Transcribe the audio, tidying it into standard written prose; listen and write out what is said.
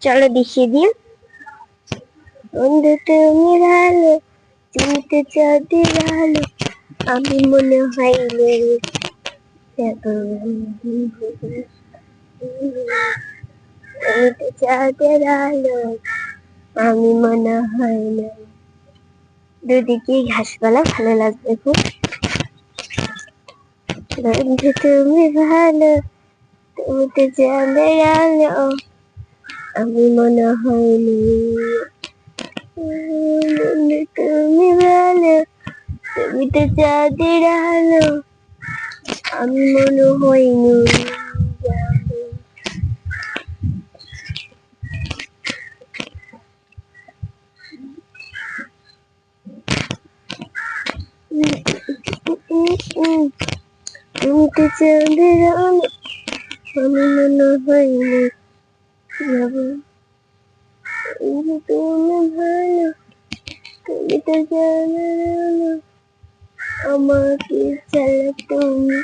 চলো দেখিয়ে দিই। বন্ধু তুমি ভালো, তুমি তো চাঁদের আলো, আমি মনে হয় তুমি তো চাঁদের আলো, আমি মনে হয় না। দুদিকে ঘাসপালা ভালো লাগবে খুব। বন্ধু তুমি ভালো, তুমি তো চাঁদের আলো, আমি মনে হয়নি। বন্ধু তুমি ভালো, তুমি তো চাঁদের আলো, আমি মনে হয়নি। তুমি তো চাঁদের আলো, আমি মনে হয়নি যাবো। তুমি ভালো, তুমি তো চাঁদের আলো, আমাকে ছাড়া তুমি